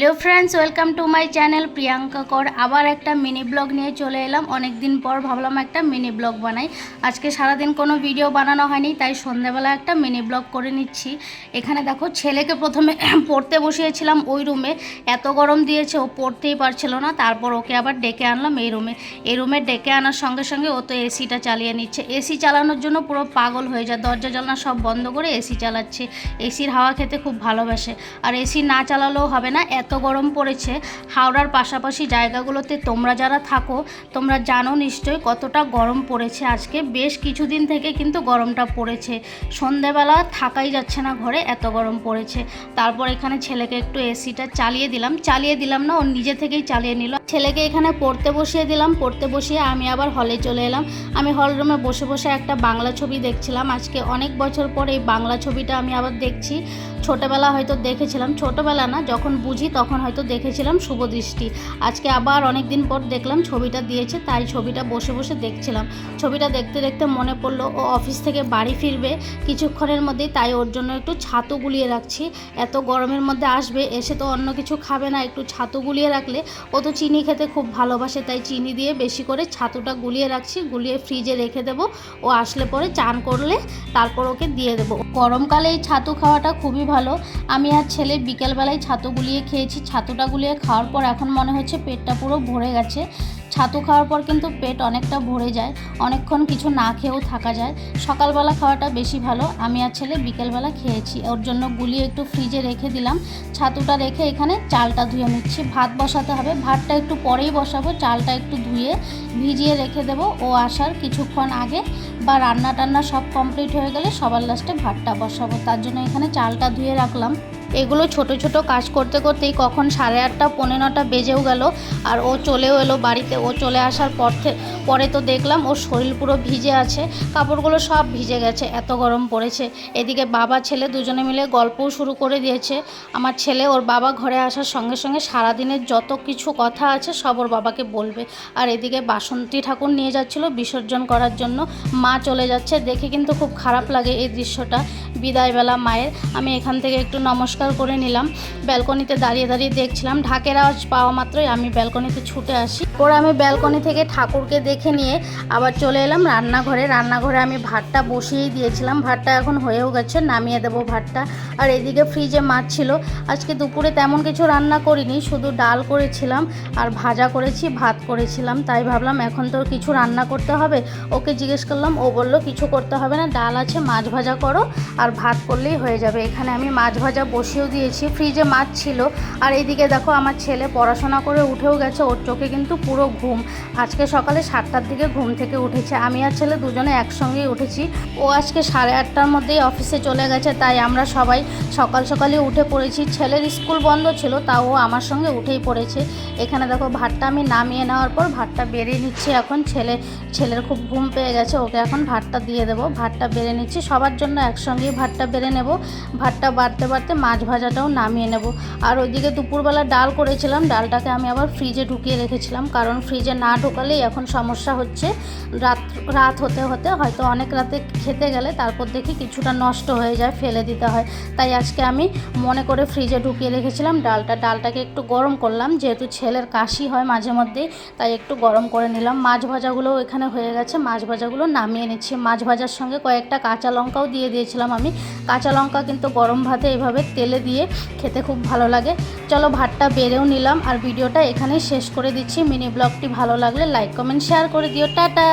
Hello friends welcome to my channel Priyanka Kaur আবার একটা mini blog নিয়ে চলে এলাম। অনেক দিন পর ভাবলাম একটা মিনি ব্লগ বানাই। আজকে সারা দিন কোনো ভিডিও বানানো হয়নি, তাই সন্ধ্যাবেলা একটা মিনি ব্লগ করে নিচ্ছি। এখানে দেখো ছেলেকে প্রথমে পড়তে বসিয়েছিলাম ওই রুমে, এত গরম দিয়েছে ও পড়তেই পারছিল না। তারপর ওকে আবার ডেকে আনলাম এই রুমে ডেকে আনার সঙ্গে সঙ্গে ও তো এসিটা চালিয়ে নিচ্ছে। এসি চালানোর জন্য পুরো পাগল হয়ে যায়, দরজা জানলা সব বন্ধ করে এসি চালাচ্ছে। এসির হাওয়া খেতে খুব ভালোবাসে, আর এসি না চালালেও হবে না, এত গরম পড়েছে। হাওড়ার পাশাপাশি জায়গাগুলোতে তোমরা যারা থাকো তোমরা জানো নিশ্চয়ই কতটা গরম পড়েছে। আজকে বেশ কিছুদিন থেকে কিন্তু গরমটা পড়েছে, সন্ধেবেলা থাকাই যাচ্ছে না ঘরে, এত গরম পড়েছে। তারপর এখানে ছেলেকে একটু এসিটা চালিয়ে দিলাম না, ও নিজে থেকেই চালিয়ে নিল। ছেলেকে এখানে পড়তে বসিয়ে দিলাম, পড়তে বসিয়ে আমি আবার হলে চলে এলাম। আমি হল রুমে বসে বসে একটা বাংলা ছবি দেখছিলাম। আজকে অনেক বছর পর এই বাংলা ছবিটা আমি আবার দেখছি। ছোটোবেলা হয়তো দেখেছিলাম, ছোটোবেলা না, যখন বুঝি তখন হয়তো দেখেছিলাম শুভদৃষ্টি। আজকে আবার অনেক দিন পর দেখলাম ছবিটা দিয়েছে, তাই ছবিটা বসে বসে দেখছিলাম। ছবিটা দেখতে দেখতে মনে পড়লো ও অফিস থেকে বাড়ি ফিরবে কিছুক্ষণের মধ্যেই, তাই ওর জন্য একটু ছাতু গুলিয়ে রাখছি। এত গরমের মধ্যে আসবে, এসে তো অন্য কিছু খাবে না, একটু ছাতু গুলিয়ে রাখলে ও তো চিনি খেতে খুব ভালোবাসে, তাই চিনি দিয়ে বেশি করে ছাতুটা গুলিয়ে রাখছি, গুলিয়ে ফ্রিজে রেখে দেবো। ও আসলে পরে চান করলে তারপর ওকে দিয়ে দেবো। গরমকালে এই ছাতু খাওয়াটা খুবই ভালো। আমি আর ছেলে বিকেলবেলায় ছাতু গুলিয়ে খেয়েছি। ছাতুটা গুলিয়ে খাওয়ার পর এখন মনে হচ্ছে পেটটা পুরো ভরে গেছে। ছাতু খাওয়ার পর কিন্তু পেট অনেকটা ভরে যায়, অনেকক্ষণ কিছু না খেয়েও থাকা যায়। সকালবেলা খাওয়াটা বেশি ভালো। আমি আর ছেলে বিকেলবেলা খেয়েছি, ওর জন্য গুলিয়ে একটু ফ্রিজে রেখে দিলাম। ছাতুটা রেখে এখানে চালটা ধুয়ে নিচ্ছি। ভাত বসাতে হবে, ভাতটা একটু পরেই বসাবো, চালটা একটু ধুয়ে ভিজিয়ে রেখে দেবো। ও আসার কিছুক্ষণ আগে বা রান্না টান্না সব কমপ্লিট হয়ে গেলে সবার লাস্টে ভাতটা বসাবো, তার জন্য এখানে চালটা ধুয়ে রাখলাম। এগুলো ছোট ছোট কাজ করতে করতেই কখন 8:30 পৌনে 9টা বেজেও গেল। আর ও চলেও এলো বাড়িতে। ও চলে আসার পরে তো দেখলাম ওর শরীর পুরো ভিজে আছে, কাপড়গুলো সব ভিজে গেছে, এত গরম পড়েছে। এদিকে বাবা ছেলে দুজনে মিলে গল্পও শুরু করে দিয়েছে। আমার ছেলে ওর বাবা ঘরে আসার সঙ্গে সঙ্গে সারাদিনের যত কিছু কথা আছে সব ওর বাবাকে বলবে। আর এদিকে বাসন্তী ঠাকুর নিয়ে যাচ্ছিল বিসর্জন করার জন্য, মা চলে যাচ্ছে। দেখে কিন্তু খুব খারাপ লাগে এই দৃশ্যটা, বিদায়বেলা মায়ের। আমি এখান থেকে একটু নমস্কার করে নিলাম। ব্যালকনিতে দাঁড়িয়ে দাঁড়িয়ে দেখছিলাম, ঢাকের আওয়াজ পাওয়া মাত্রই আমি ব্যালকনিতে ছুটে আসি। পরে আমি ব্যালকনি থেকে ঠাকুরকে দেখে নিয়ে আবার চলে এলাম রান্নাঘরে আমি ভাতটা বসিয়েই দিয়েছিলাম। ভাতটা এখন হয়েও গেছে, নামিয়ে দেবো ভাতটা। আর এদিকে ফ্রিজে মাছ ছিল। আজকে দুপুরে তেমন কিছু রান্না করিনি, শুধু ডাল করেছিলাম আর ভাজা করেছি, ভাত করেছিলাম। তাই ভাবলাম এখন তো কিছু রান্না করতে হবে। ওকে জিজ্ঞেস করলাম, ও বলল কিছু করতে হবে না, ডাল আছে, মাছ ভাজা করো আর ভাত করলেই হয়ে যাবে। এখানে আমি মাছ ভাজা বসিয়েও দিয়েছি, ফ্রিজে মাছ ছিল। আর এইদিকে দেখো আমার ছেলে পড়াশোনা করে উঠেও গেছে, ওর চোখে কিন্তু পুরো ঘুম। আজকে সকালে 7টার দিকে ঘুম থেকে উঠেছে। আমি আর ছেলে দুজনে একসঙ্গেই উঠেছি। ও আজকে 8:30টার মধ্যেই অফিসে চলে গেছে, তাই আমরা সবাই সকালে উঠে পড়েছি। ছেলের স্কুল বন্ধ ছিল, তাও ও আমার সঙ্গে উঠেই পড়েছে। এখানে দেখো ভাতটা আমি নামিয়ে নেওয়ার পর ভাতটা বেড়ে নিচ্ছি। এখন ছেলের খুব ঘুম পেয়ে গেছে, ওকে এখন ভাতটা দিয়ে দেবো। ভাতটা বেড়ে নিচ্ছি, সবার জন্য একসঙ্গেই ভাতটা বেড়ে নেব। ভাতটা বাড়তে বাড়তে মাছ ভাজাটাও নামিয়ে নেব। আর ওইদিকে দুপুরবেলা ডাল করেছিলাম, ডালটাকে আমি আবার ফ্রিজে ঢুকিয়ে রেখেছিলাম, কারণ ফ্রিজে না ঢোকালেই এখন সমস্যা হচ্ছে। রাত হতে হতে হয়তো অনেক রাতে খেতে গেলে তারপর দেখি কিছুটা নষ্ট হয়ে যায়, ফেলে দিতে হয়। তাই আজকে আমি মনে করে ফ্রিজে ঢুকিয়ে রেখেছিলাম ডালটাকে একটু গরম করলাম, যেহেতু ছেলের কাশি হয় মাঝে মধ্যেই, তাই একটু গরম করে নিলাম। মাছ ভাজাগুলোও এখানে হয়ে গেছে, মাছ ভাজাগুলো নামিয়ে নিচ্ছি। মাছ ভাজার সঙ্গে কয়েকটা কাঁচা লঙ্কাও দিয়ে দিয়েছিলাম আমি। কাঁচা লঙ্কা কিন্তু গরম ভাতে এভাবে তেলে দিয়ে খেতে খুব ভালো লাগে। চলো ভাতটা বেড়েও নিলাম, আর ভিডিওটা এখানেই শেষ করে দিচ্ছি। মিনি ব্লগটি ভালো লাগলে লাইক কমেন্ট শেয়ার করে দিও। টাটা।